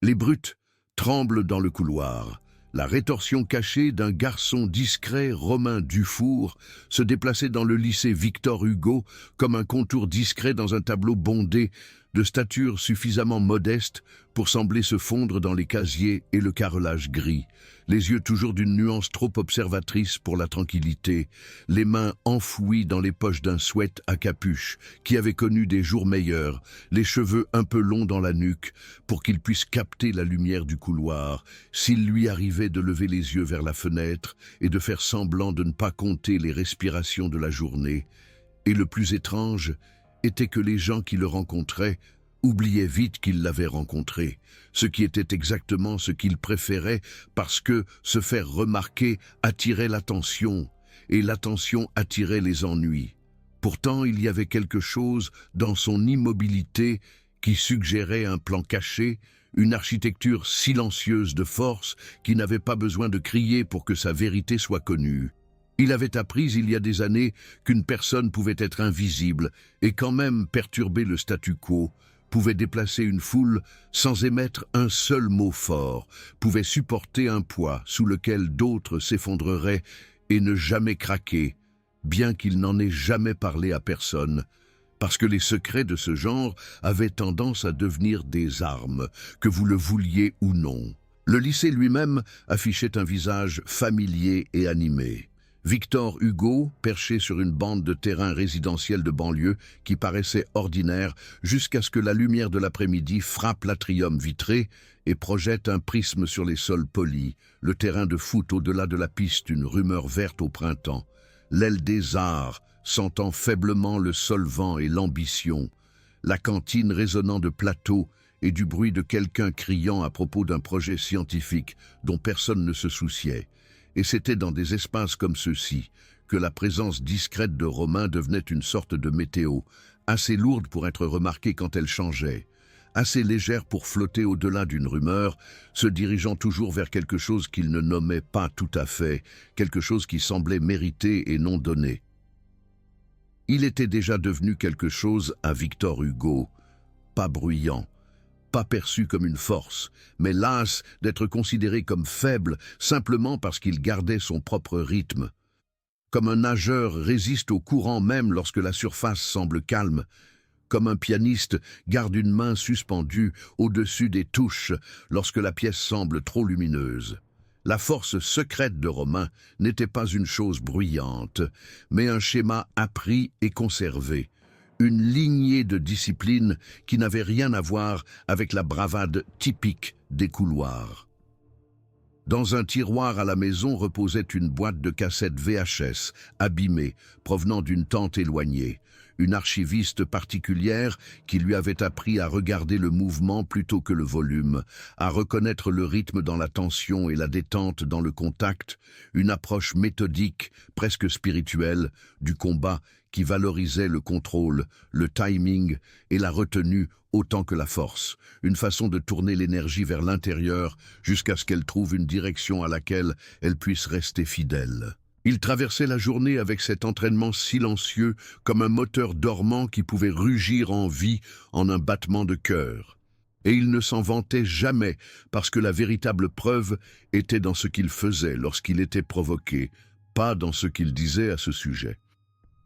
Les brutes tremblent dans le couloir. La rétorsion cachée d'un garçon discret, Romain Dufour, se déplaçait dans le lycée Victor Hugo comme un contour discret dans un tableau bondé, de stature suffisamment modeste pour sembler se fondre dans les casiers et le carrelage gris, les yeux toujours d'une nuance trop observatrice pour la tranquillité, les mains enfouies dans les poches d'un sweat à capuche qui avait connu des jours meilleurs, les cheveux un peu longs dans la nuque pour qu'il puisse capter la lumière du couloir, s'il lui arrivait de lever les yeux vers la fenêtre et de faire semblant de ne pas compter les respirations de la journée. Et le plus étrange était que les gens qui le rencontraient oubliaient vite qu'ils l'avaient rencontré, ce qui était exactement ce qu'il préférait parce que se faire remarquer attirait l'attention, et l'attention attirait les ennuis. Pourtant, il y avait quelque chose dans son immobilité qui suggérait un plan caché, une architecture silencieuse de force qui n'avait pas besoin de crier pour que sa vérité soit connue. Il avait appris il y a des années qu'une personne pouvait être invisible et quand même perturber le statu quo, pouvait déplacer une foule sans émettre un seul mot fort, pouvait supporter un poids sous lequel d'autres s'effondreraient et ne jamais craquer, bien qu'il n'en ait jamais parlé à personne, parce que les secrets de ce genre avaient tendance à devenir des armes, que vous le vouliez ou non. Le lycée lui-même affichait un visage familier et animé. Victor Hugo, perché sur une bande de terrain résidentiel de banlieue qui paraissait ordinaire jusqu'à ce que la lumière de l'après-midi frappe l'atrium vitré et projette un prisme sur les sols polis, le terrain de foot au-delà de la piste, une rumeur verte au printemps, l'aile des arts, sentant faiblement le solvant et l'ambition, la cantine résonnant de plateaux et du bruit de quelqu'un criant à propos d'un projet scientifique dont personne ne se souciait. Et c'était dans des espaces comme ceux-ci que la présence discrète de Romain devenait une sorte de météo, assez lourde pour être remarquée quand elle changeait, assez légère pour flotter au-delà d'une rumeur, se dirigeant toujours vers quelque chose qu'il ne nommait pas tout à fait, quelque chose qui semblait mérité et non donné. Il était déjà devenu quelque chose à Victor Hugo, pas bruyant, pas perçu comme une force, mais las d'être considéré comme faible simplement parce qu'il gardait son propre rythme. Comme un nageur résiste au courant même lorsque la surface semble calme, comme un pianiste garde une main suspendue au-dessus des touches lorsque la pièce semble trop lumineuse. La force secrète de Romain n'était pas une chose bruyante, mais un schéma appris et conservé, une lignée de discipline qui n'avait rien à voir avec la bravade typique des couloirs. Dans un tiroir à la maison reposait une boîte de cassettes VHS, abîmée, provenant d'une tante éloignée, une archiviste particulière qui lui avait appris à regarder le mouvement plutôt que le volume, à reconnaître le rythme dans la tension et la détente dans le contact, une approche méthodique, presque spirituelle, du combat qui valorisait le contrôle, le timing et la retenue autant que la force, une façon de tourner l'énergie vers l'intérieur jusqu'à ce qu'elle trouve une direction à laquelle elle puisse rester fidèle. Il traversait la journée avec cet entraînement silencieux comme un moteur dormant qui pouvait rugir en vie en un battement de cœur. Et il ne s'en vantait jamais parce que la véritable preuve était dans ce qu'il faisait lorsqu'il était provoqué, pas dans ce qu'il disait à ce sujet.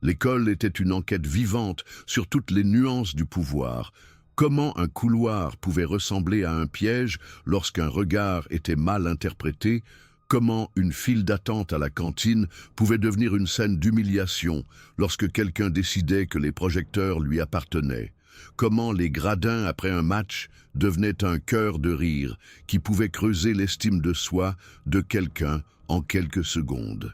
L'école était une enquête vivante sur toutes les nuances du pouvoir. Comment un couloir pouvait ressembler à un piège lorsqu'un regard était mal interprété, comment une file d'attente à la cantine pouvait devenir une scène d'humiliation lorsque quelqu'un décidait que les projecteurs lui appartenaient, comment les gradins après un match devenaient un chœur de rire qui pouvait creuser l'estime de soi de quelqu'un en quelques secondes.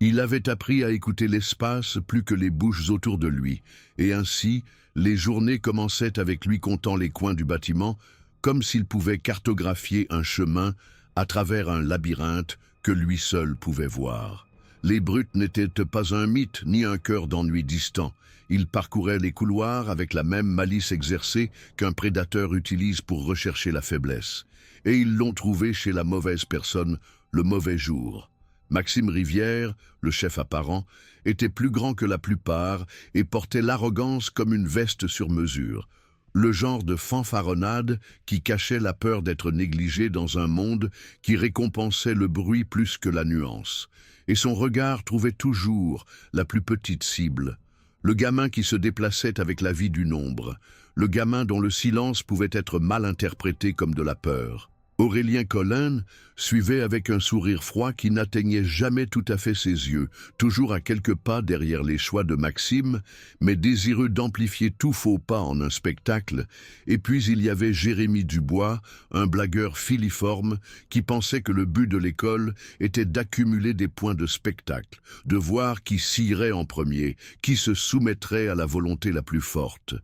Il avait appris à écouter l'espace plus que les bouches autour de lui, et ainsi, les journées commençaient avec lui comptant les coins du bâtiment, comme s'il pouvait cartographier un chemin à travers un labyrinthe que lui seul pouvait voir. Les brutes n'étaient pas un mythe ni un cœur d'ennui distant. Ils parcouraient les couloirs avec la même malice exercée qu'un prédateur utilise pour rechercher la faiblesse. Et ils l'ont trouvé chez la mauvaise personne le mauvais jour. Maxime Rivière, le chef apparent, était plus grand que la plupart et portait l'arrogance comme une veste sur mesure. Le genre de fanfaronnade qui cachait la peur d'être négligé dans un monde qui récompensait le bruit plus que la nuance. Et son regard trouvait toujours la plus petite cible. Le gamin qui se déplaçait avec la vie du nombre. Le gamin dont le silence pouvait être mal interprété comme de la peur. Aurélien Collin suivait avec un sourire froid qui n'atteignait jamais tout à fait ses yeux, toujours à quelques pas derrière les choix de Maxime, mais désireux d'amplifier tout faux pas en un spectacle. Et puis il y avait Jérémy Dubois, un blagueur filiforme, qui pensait que le but de l'école était d'accumuler des points de spectacle, de voir qui scierait en premier, qui se soumettrait à la volonté la plus forte.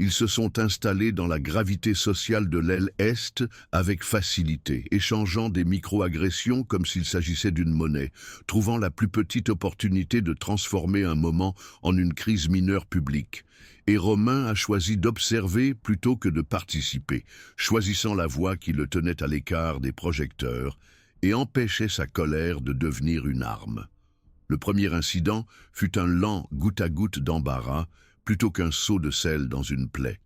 Ils se sont installés dans la gravité sociale de l'aile Est avec facilité, échangeant des micro-agressions comme s'il s'agissait d'une monnaie, trouvant la plus petite opportunité de transformer un moment en une crise mineure publique. Et Romain a choisi d'observer plutôt que de participer, choisissant la voie qui le tenait à l'écart des projecteurs et empêchait sa colère de devenir une arme. Le premier incident fut un lent goutte à goutte d'embarras, plutôt qu'un seau de sel dans une plaie.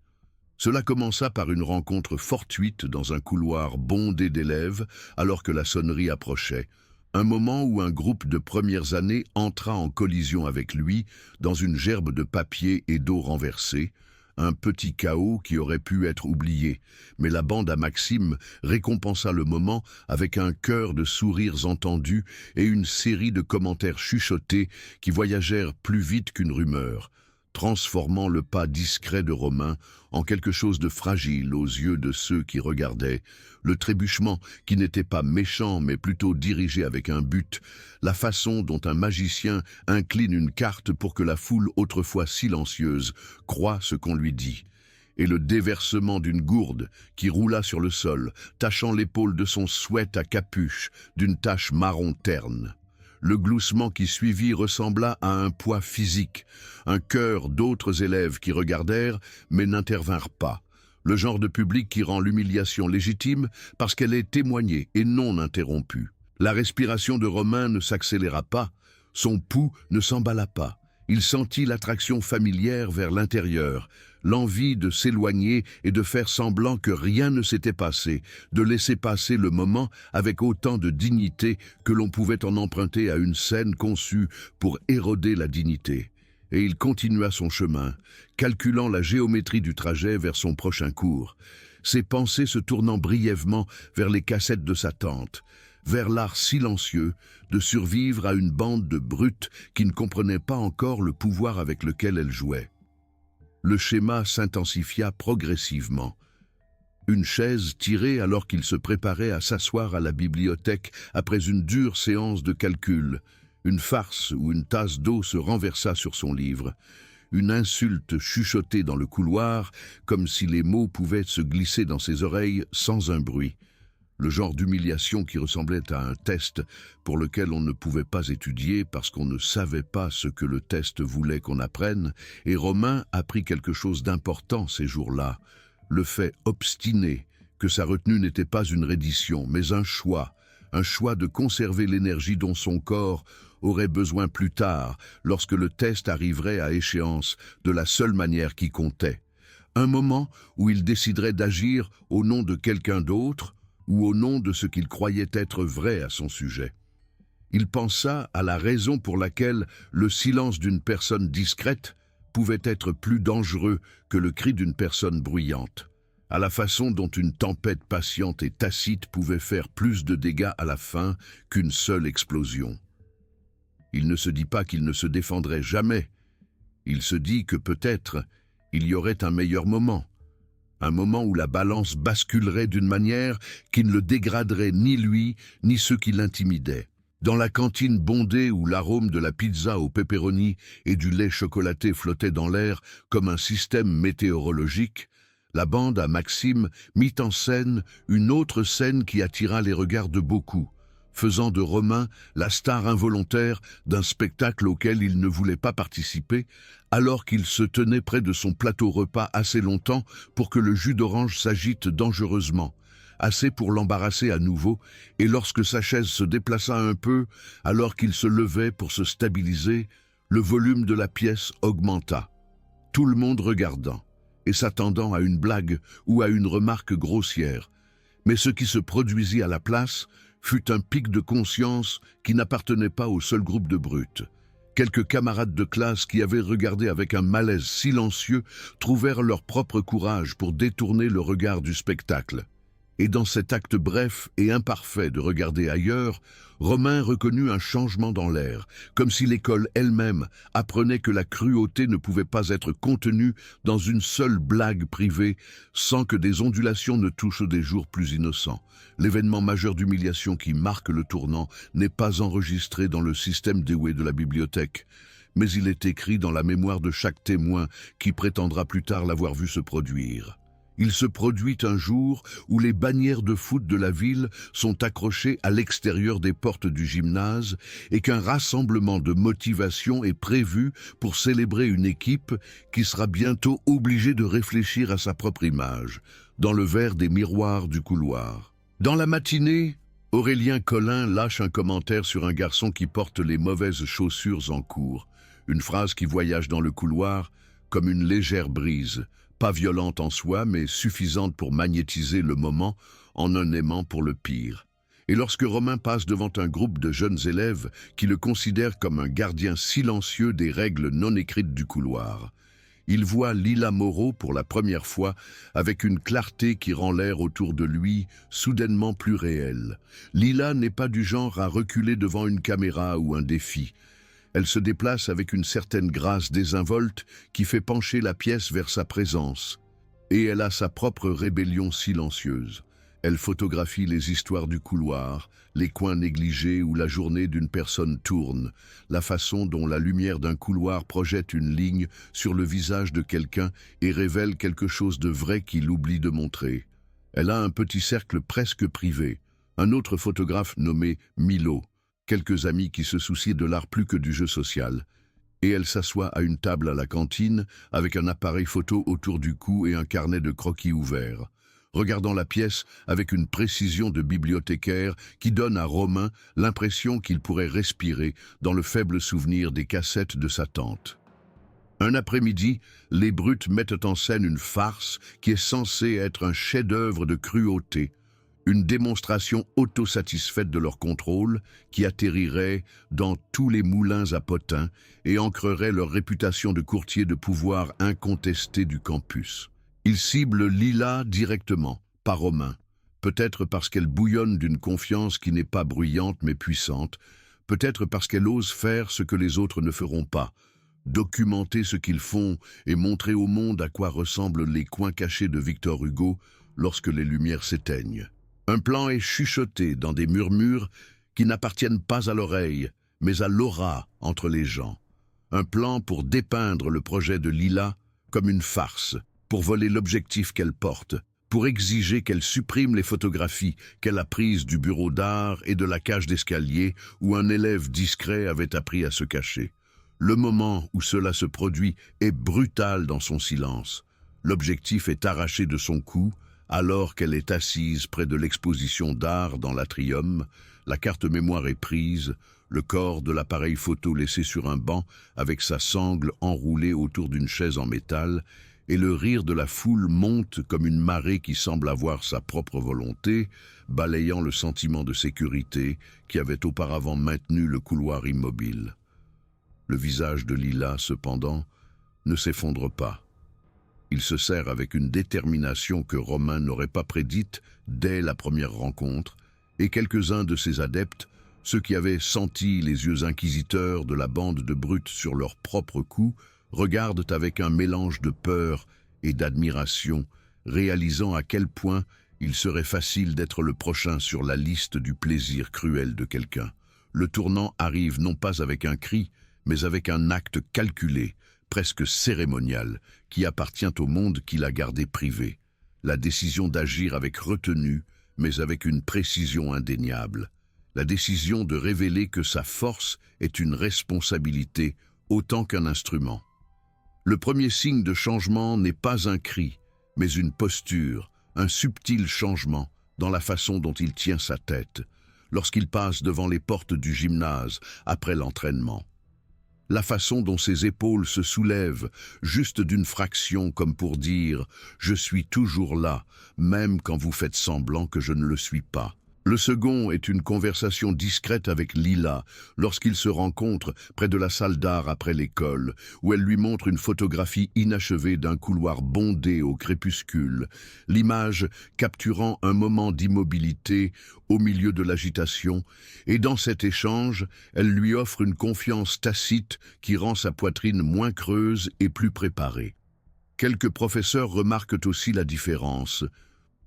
Cela commença par une rencontre fortuite dans un couloir bondé d'élèves alors que la sonnerie approchait, un moment où un groupe de premières années entra en collision avec lui dans une gerbe de papier et d'eau renversée, un petit chaos qui aurait pu être oublié, mais la bande à Maxime récompensa le moment avec un chœur de sourires entendus et une série de commentaires chuchotés qui voyagèrent plus vite qu'une rumeur, transformant le pas discret de Romain en quelque chose de fragile aux yeux de ceux qui regardaient, le trébuchement qui n'était pas méchant mais plutôt dirigé avec un but, la façon dont un magicien incline une carte pour que la foule autrefois silencieuse croie ce qu'on lui dit, et le déversement d'une gourde qui roula sur le sol, tachant l'épaule de son sweat à capuche d'une tache marron terne. Le gloussement qui suivit ressembla à un poids physique, un chœur d'autres élèves qui regardèrent mais n'intervinrent pas. Le genre de public qui rend l'humiliation légitime parce qu'elle est témoignée et non interrompue. La respiration de Romain ne s'accéléra pas, son pouls ne s'emballa pas. Il sentit l'attraction familière vers l'intérieur, l'envie de s'éloigner et de faire semblant que rien ne s'était passé, de laisser passer le moment avec autant de dignité que l'on pouvait en emprunter à une scène conçue pour éroder la dignité. Et il continua son chemin, calculant la géométrie du trajet vers son prochain cours, ses pensées se tournant brièvement vers les cassettes de sa tante, vers l'art silencieux de survivre à une bande de brutes qui ne comprenaient pas encore le pouvoir avec lequel elle jouait. Le schéma s'intensifia progressivement. Une chaise tirée alors qu'il se préparait à s'asseoir à la bibliothèque après une dure séance de calcul. Une farce où une tasse d'eau se renversa sur son livre. Une insulte chuchotée dans le couloir, comme si les mots pouvaient se glisser dans ses oreilles sans un bruit. Le genre d'humiliation qui ressemblait à un test pour lequel on ne pouvait pas étudier parce qu'on ne savait pas ce que le test voulait qu'on apprenne, et Romain apprit quelque chose d'important ces jours-là, le fait obstiné que sa retenue n'était pas une reddition, mais un choix de conserver l'énergie dont son corps aurait besoin plus tard, lorsque le test arriverait à échéance de la seule manière qui comptait. Un moment où il déciderait d'agir au nom de quelqu'un d'autre, ou au nom de ce qu'il croyait être vrai à son sujet. Il pensa à la raison pour laquelle le silence d'une personne discrète pouvait être plus dangereux que le cri d'une personne bruyante, à la façon dont une tempête patiente et tacite pouvait faire plus de dégâts à la fin qu'une seule explosion. Il ne se dit pas qu'il ne se défendrait jamais. Il se dit que peut-être il y aurait un meilleur moment. Un moment où la balance basculerait d'une manière qui ne le dégraderait ni lui, ni ceux qui l'intimidaient. Dans la cantine bondée où l'arôme de la pizza au pepperoni et du lait chocolaté flottait dans l'air comme un système météorologique, la bande à Maxime mit en scène une autre scène qui attira les regards de beaucoup, faisant de Romain la star involontaire d'un spectacle auquel il ne voulait pas participer, alors qu'il se tenait près de son plateau repas assez longtemps pour que le jus d'orange s'agite dangereusement, assez pour l'embarrasser à nouveau, et lorsque sa chaise se déplaça un peu, alors qu'il se levait pour se stabiliser, le volume de la pièce augmenta, tout le monde regardant, et s'attendant à une blague ou à une remarque grossière. Mais ce qui se produisit à la place fut un pic de conscience qui n'appartenait pas au seul groupe de brutes. Quelques camarades de classe qui avaient regardé avec un malaise silencieux trouvèrent leur propre courage pour détourner le regard du spectacle. Et dans cet acte bref et imparfait de regarder ailleurs, Romain reconnut un changement dans l'air, comme si l'école elle-même apprenait que la cruauté ne pouvait pas être contenue dans une seule blague privée sans que des ondulations ne touchent des jours plus innocents. L'événement majeur d'humiliation qui marque le tournant n'est pas enregistré dans le système déoué de la bibliothèque, mais il est écrit dans la mémoire de chaque témoin qui prétendra plus tard l'avoir vu se produire. Il se produit un jour où les bannières de foot de la ville sont accrochées à l'extérieur des portes du gymnase et qu'un rassemblement de motivation est prévu pour célébrer une équipe qui sera bientôt obligée de réfléchir à sa propre image, dans le verre des miroirs du couloir. Dans la matinée, Aurélien Collin lâche un commentaire sur un garçon qui porte les mauvaises chaussures en cours, une phrase qui voyage dans le couloir comme une légère brise, pas violente en soi, mais suffisante pour magnétiser le moment en un aimant pour le pire. Et lorsque Romain passe devant un groupe de jeunes élèves qui le considèrent comme un gardien silencieux des règles non écrites du couloir, il voit Lila Moreau pour la première fois avec une clarté qui rend l'air autour de lui soudainement plus réel. Lila n'est pas du genre à reculer devant une caméra ou un défi. Elle se déplace avec une certaine grâce désinvolte qui fait pencher la pièce vers sa présence. Et elle a sa propre rébellion silencieuse. Elle photographie les histoires du couloir, les coins négligés où la journée d'une personne tourne, la façon dont la lumière d'un couloir projette une ligne sur le visage de quelqu'un et révèle quelque chose de vrai qu'il oublie de montrer. Elle a un petit cercle presque privé, un autre photographe nommé Milo, quelques amis qui se soucient de l'art plus que du jeu social. Et elle s'assoit à une table à la cantine avec un appareil photo autour du cou et un carnet de croquis ouvert, regardant la pièce avec une précision de bibliothécaire qui donne à Romain l'impression qu'il pourrait respirer dans le faible souvenir des cassettes de sa tante. Un après-midi, les brutes mettent en scène une farce qui est censée être un chef-d'œuvre de cruauté, une démonstration autosatisfaite de leur contrôle qui atterrirait dans tous les moulins à potins et ancrerait leur réputation de courtier de pouvoir incontesté du campus. Ils ciblent Lila directement, pas Romain, peut-être parce qu'elle bouillonne d'une confiance qui n'est pas bruyante mais puissante, peut-être parce qu'elle ose faire ce que les autres ne feront pas, documenter ce qu'ils font et montrer au monde à quoi ressemblent les coins cachés de Victor Hugo lorsque les lumières s'éteignent. Un plan est chuchoté dans des murmures qui n'appartiennent pas à l'oreille, mais à l'aura entre les gens. Un plan pour dépeindre le projet de Lila comme une farce, pour voler l'objectif qu'elle porte, pour exiger qu'elle supprime les photographies qu'elle a prises du bureau d'art et de la cage d'escalier où un élève discret avait appris à se cacher. Le moment où cela se produit est brutal dans son silence. L'objectif est arraché de son cou, alors qu'elle est assise près de l'exposition d'art dans l'atrium, la carte mémoire est prise, le corps de l'appareil photo laissé sur un banc avec sa sangle enroulée autour d'une chaise en métal, et le rire de la foule monte comme une marée qui semble avoir sa propre volonté, balayant le sentiment de sécurité qui avait auparavant maintenu le couloir immobile. Le visage de Lila, cependant, ne s'effondre pas. Il se serre avec une détermination que Romain n'aurait pas prédite dès la première rencontre, et quelques-uns de ses adeptes, ceux qui avaient senti les yeux inquisiteurs de la bande de brutes sur leur propre cou, regardent avec un mélange de peur et d'admiration, réalisant à quel point il serait facile d'être le prochain sur la liste du plaisir cruel de quelqu'un. Le tournant arrive non pas avec un cri, mais avec un acte calculé, presque cérémonial, qui appartient au monde qui l'a gardé privé. La décision d'agir avec retenue, mais avec une précision indéniable. La décision de révéler que sa force est une responsabilité autant qu'un instrument. Le premier signe de changement n'est pas un cri, mais une posture, un subtil changement dans la façon dont il tient sa tête, lorsqu'il passe devant les portes du gymnase après l'entraînement. La façon dont ses épaules se soulèvent, juste d'une fraction comme pour dire « Je suis toujours là, même quand vous faites semblant que je ne le suis pas ». Le second est une conversation discrète avec Lila lorsqu'ils se rencontrent près de la salle d'art après l'école, où elle lui montre une photographie inachevée d'un couloir bondé au crépuscule, l'image capturant un moment d'immobilité au milieu de l'agitation, et dans cet échange, elle lui offre une confiance tacite qui rend sa poitrine moins creuse et plus préparée. Quelques professeurs remarquent aussi la différence.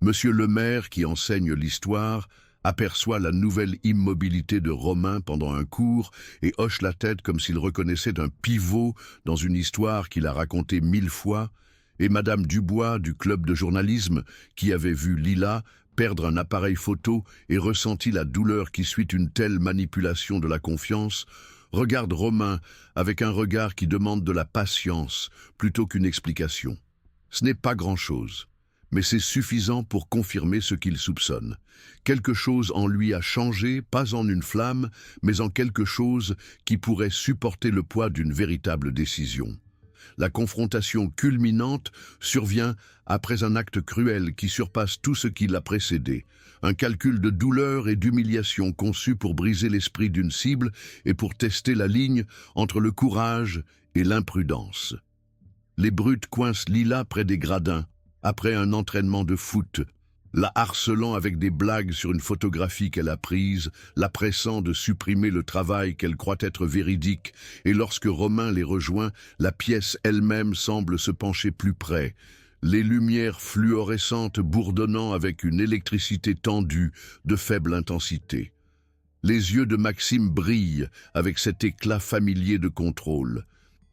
Monsieur Lemaire, qui enseigne l'histoire, aperçoit la nouvelle immobilité de Romain pendant un cours et hoche la tête comme s'il reconnaissait un pivot dans une histoire qu'il a racontée 1000 fois, et Madame Dubois du club de journalisme, qui avait vu Lila perdre un appareil photo et ressenti la douleur qui suit une telle manipulation de la confiance, regarde Romain avec un regard qui demande de la patience plutôt qu'une explication. Ce n'est pas grand-chose, mais c'est suffisant pour confirmer ce qu'il soupçonne. Quelque chose en lui a changé, pas en une flamme, mais en quelque chose qui pourrait supporter le poids d'une véritable décision. La confrontation culminante survient après un acte cruel qui surpasse tout ce qui l'a précédé. Un calcul de douleur et d'humiliation conçu pour briser l'esprit d'une cible et pour tester la ligne entre le courage et l'imprudence. Les brutes coincent Lila près des gradins, après un entraînement de foot, la harcelant avec des blagues sur une photographie qu'elle a prise, la pressant de supprimer le travail qu'elle croit être véridique, et lorsque Romain les rejoint, la pièce elle-même semble se pencher plus près, les lumières fluorescentes bourdonnant avec une électricité tendue de faible intensité. Les yeux de Maxime brillent avec cet éclat familier de contrôle.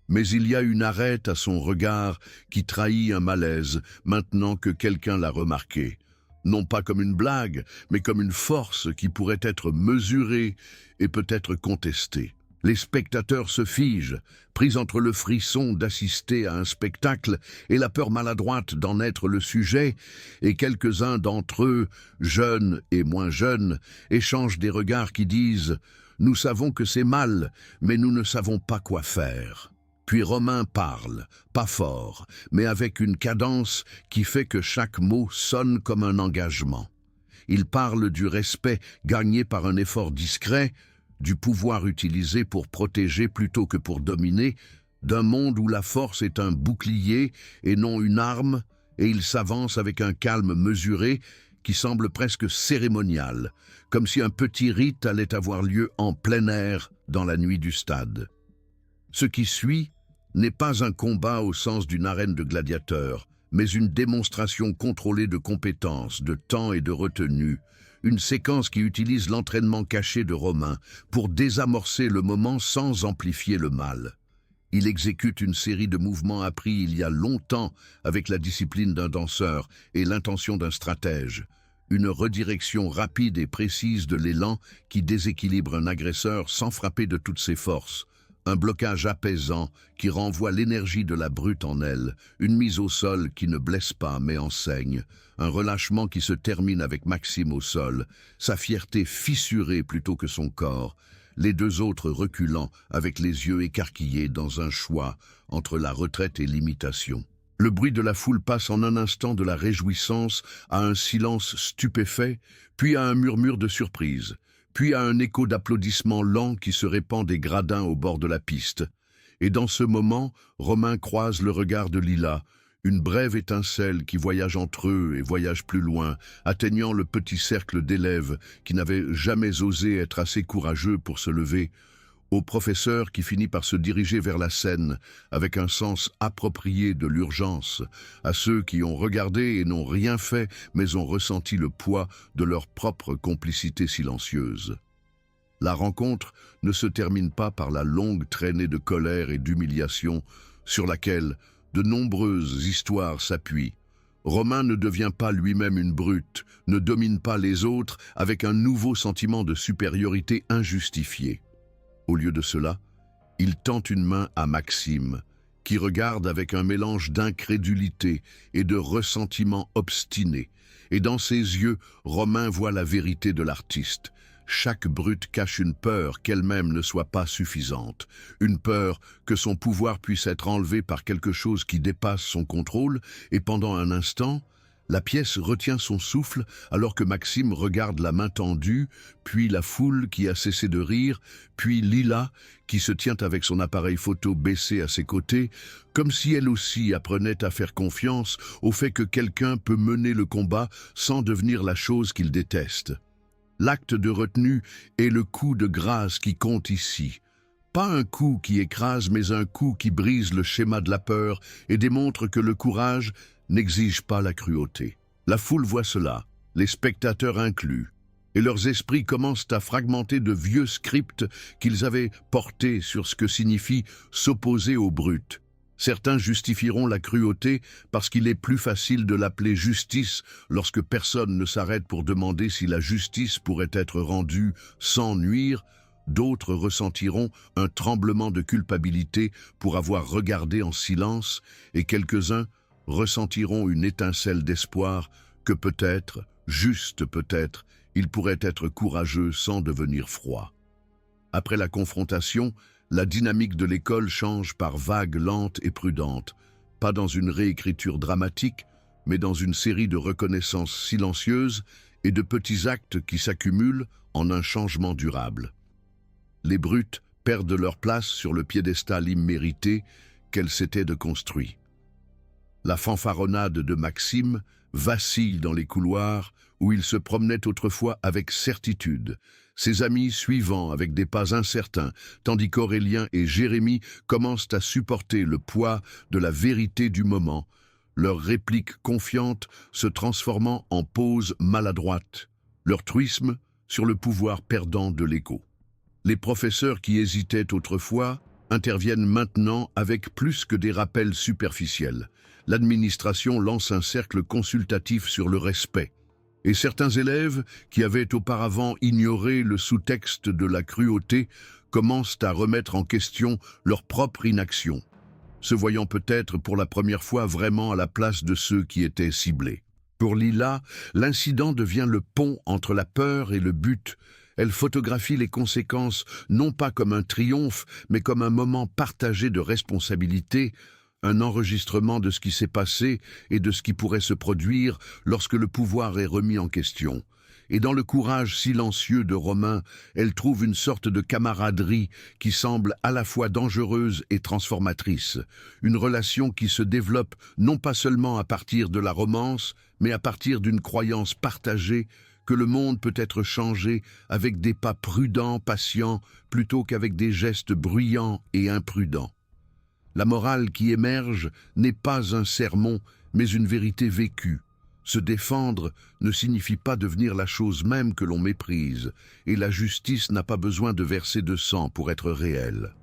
Mais il y a une arête à son regard qui trahit un malaise maintenant que quelqu'un l'a remarqué. Non pas comme une blague, mais comme une force qui pourrait être mesurée et peut-être contestée. Les spectateurs se figent, pris entre le frisson d'assister à un spectacle et la peur maladroite d'en être le sujet, et quelques-uns d'entre eux, jeunes et moins jeunes, échangent des regards qui disent « Nous savons que c'est mal, mais nous ne savons pas quoi faire ». Puis Romain parle, pas fort, mais avec une cadence qui fait que chaque mot sonne comme un engagement. Il parle du respect gagné par un effort discret, du pouvoir utilisé pour protéger plutôt que pour dominer, d'un monde où la force est un bouclier et non une arme, et il s'avance avec un calme mesuré qui semble presque cérémonial, comme si un petit rite allait avoir lieu en plein air dans la nuit du stade. Ce qui suit n'est pas un combat au sens d'une arène de gladiateurs, mais une démonstration contrôlée de compétences, de temps et de retenue, une séquence qui utilise l'entraînement caché de Romain pour désamorcer le moment sans amplifier le mal. Il exécute une série de mouvements appris il y a longtemps avec la discipline d'un danseur et l'intention d'un stratège, une redirection rapide et précise de l'élan qui déséquilibre un agresseur sans frapper de toutes ses forces, un blocage apaisant qui renvoie l'énergie de la brute en elle, une mise au sol qui ne blesse pas mais enseigne, un relâchement qui se termine avec Maxime au sol, sa fierté fissurée plutôt que son corps, les deux autres reculant avec les yeux écarquillés dans un choix entre la retraite et l'imitation. Le bruit de la foule passe en un instant de la réjouissance à un silence stupéfait, puis à un murmure de surprise, puis à un écho d'applaudissements lents qui se répand des gradins au bord de la piste. Et dans ce moment, Romain croise le regard de Lila, une brève étincelle qui voyage entre eux et voyage plus loin, atteignant le petit cercle d'élèves qui n'avaient jamais osé être assez courageux pour se lever, au professeur qui finit par se diriger vers la scène avec un sens approprié de l'urgence, à ceux qui ont regardé et n'ont rien fait mais ont ressenti le poids de leur propre complicité silencieuse. La rencontre ne se termine pas par la longue traînée de colère et d'humiliation sur laquelle de nombreuses histoires s'appuient. Romain ne devient pas lui-même une brute, ne domine pas les autres avec un nouveau sentiment de supériorité injustifié. Au lieu de cela, il tend une main à Maxime, qui regarde avec un mélange d'incrédulité et de ressentiment obstiné. Et dans ses yeux, Romain voit la vérité de l'artiste, chaque brute cache une peur qu'elle-même ne soit pas suffisante, une peur que son pouvoir puisse être enlevé par quelque chose qui dépasse son contrôle, et pendant un instant, la pièce retient son souffle alors que Maxime regarde la main tendue, puis la foule qui a cessé de rire, puis Lila qui se tient avec son appareil photo baissé à ses côtés, comme si elle aussi apprenait à faire confiance au fait que quelqu'un peut mener le combat sans devenir la chose qu'il déteste. L'acte de retenue est le coup de grâce qui compte ici. Pas un coup qui écrase, mais un coup qui brise le schéma de la peur et démontre que le courage n'exige pas la cruauté. La foule voit cela, les spectateurs inclus, et leurs esprits commencent à fragmenter de vieux scripts qu'ils avaient portés sur ce que signifie s'opposer aux brutes. Certains justifieront la cruauté parce qu'il est plus facile de l'appeler justice lorsque personne ne s'arrête pour demander si la justice pourrait être rendue sans nuire. D'autres ressentiront un tremblement de culpabilité pour avoir regardé en silence, et quelques-uns ressentiront une étincelle d'espoir que peut-être, juste peut-être, il pourrait être courageux sans devenir froid. Après la confrontation, la dynamique de l'école change par vagues lentes et prudentes, pas dans une réécriture dramatique, mais dans une série de reconnaissances silencieuses et de petits actes qui s'accumulent en un changement durable. Les brutes perdent leur place sur le piédestal immérité qu'elles s'étaient de construit. La fanfaronnade de Maxime vacille dans les couloirs où il se promenait autrefois avec certitude, ses amis suivant avec des pas incertains, tandis qu'Aurélien et Jérémie commencent à supporter le poids de la vérité du moment, leurs répliques confiantes se transformant en pauses maladroites, leur truisme sur le pouvoir perdant de l'écho. Les professeurs qui hésitaient autrefois interviennent maintenant avec plus que des rappels superficiels. L'administration lance un cercle consultatif sur le respect, et certains élèves qui avaient auparavant ignoré le sous-texte de la cruauté commencent à remettre en question leur propre inaction, se voyant peut-être pour la première fois vraiment à la place de ceux qui étaient ciblés. Pour Lila, l'incident devient le pont entre la peur et le but. Elle photographie les conséquences non pas comme un triomphe, mais comme un moment partagé de responsabilité, un enregistrement de ce qui s'est passé et de ce qui pourrait se produire lorsque le pouvoir est remis en question. Et dans le courage silencieux de Romain, elle trouve une sorte de camaraderie qui semble à la fois dangereuse et transformatrice, une relation qui se développe non pas seulement à partir de la romance, mais à partir d'une croyance partagée que le monde peut être changé avec des pas prudents, patients, plutôt qu'avec des gestes bruyants et imprudents. La morale qui émerge n'est pas un sermon, mais une vérité vécue. Se défendre ne signifie pas devenir la chose même que l'on méprise, et la justice n'a pas besoin de verser de sang pour être réelle.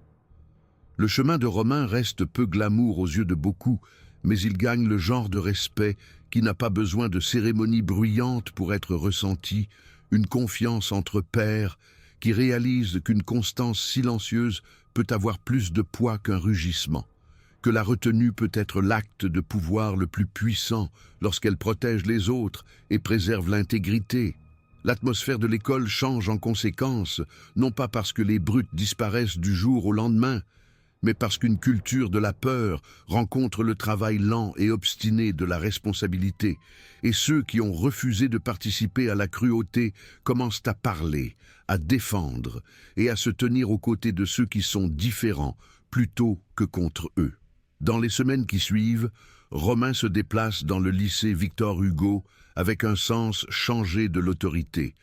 Le chemin de Romain reste peu glamour aux yeux de beaucoup, mais il gagne le genre de respect qui n'a pas besoin de cérémonies bruyantes pour être ressenti, une confiance entre pairs qui réalise qu'une constance silencieuse peut avoir plus de poids qu'un rugissement, que la retenue peut être l'acte de pouvoir le plus puissant lorsqu'elle protège les autres et préserve l'intégrité. L'atmosphère de l'école change en conséquence, non pas parce que les brutes disparaissent du jour au lendemain, mais parce qu'une culture de la peur rencontre le travail lent et obstiné de la responsabilité, et ceux qui ont refusé de participer à la cruauté commencent à parler, à défendre et à se tenir aux côtés de ceux qui sont différents plutôt que contre eux. Dans les semaines qui suivent, Romain se déplace dans le lycée Victor Hugo avec un sens changé de l'autorité.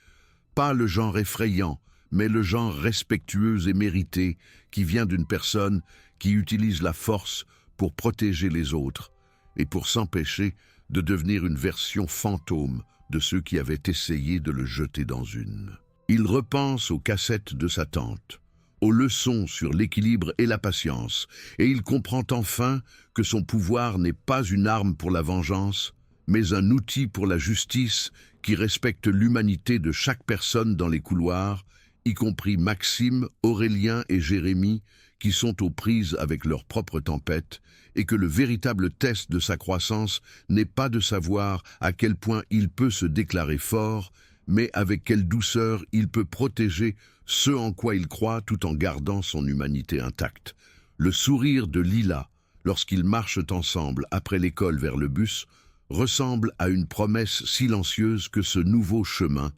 Pas le genre effrayant, mais le genre respectueux et mérité qui vient d'une personne qui utilise la force pour protéger les autres et pour s'empêcher de devenir une version fantôme de ceux qui avaient essayé de le jeter dans une. Il repense aux cassettes de sa tante, aux leçons sur l'équilibre et la patience, et il comprend enfin que son pouvoir n'est pas une arme pour la vengeance, mais un outil pour la justice qui respecte l'humanité de chaque personne dans les couloirs, y compris Maxime, Aurélien et Jérémie, qui sont aux prises avec leur propre tempête, et que le véritable test de sa croissance n'est pas de savoir à quel point il peut se déclarer fort, mais avec quelle douceur il peut protéger ce en quoi il croit tout en gardant son humanité intacte. Le sourire de Lila, lorsqu'ils marchent ensemble après l'école vers le bus, ressemble à une promesse silencieuse que ce nouveau chemin,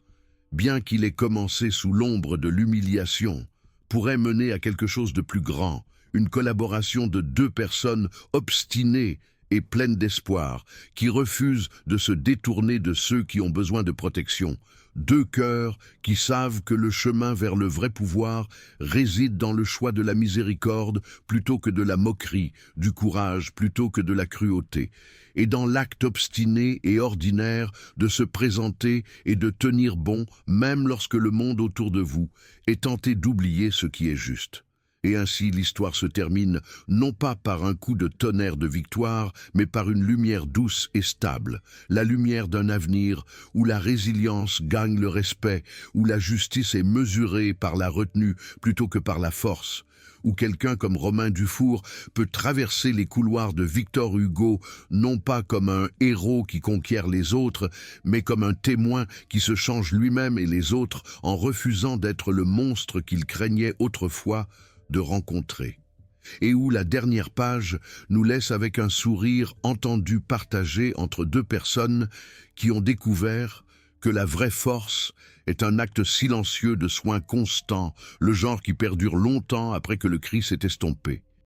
bien qu'il ait commencé sous l'ombre de l'humiliation, pourrait mener à quelque chose de plus grand, une collaboration de deux personnes obstinées et pleines d'espoir, qui refusent de se détourner de ceux qui ont besoin de protection, deux cœurs qui savent que le chemin vers le vrai pouvoir réside dans le choix de la miséricorde plutôt que de la moquerie, du courage plutôt que de la cruauté, et dans l'acte obstiné et ordinaire de se présenter et de tenir bon même lorsque le monde autour de vous est tenté d'oublier ce qui est juste. Et ainsi l'histoire se termine non pas par un coup de tonnerre de victoire, mais par une lumière douce et stable, la lumière d'un avenir où la résilience gagne le respect, où la justice est mesurée par la retenue plutôt que par la force, où quelqu'un comme Romain Dufour peut traverser les couloirs de Victor Hugo non pas comme un héros qui conquiert les autres, mais comme un témoin qui se change lui-même et les autres en refusant d'être le monstre qu'il craignait autrefois de rencontrer, et où la dernière page nous laisse avec un sourire entendu partagé entre deux personnes qui ont découvert que la vraie force est un acte silencieux de soin constant, le genre qui perdure longtemps après que le cri s'est estompé.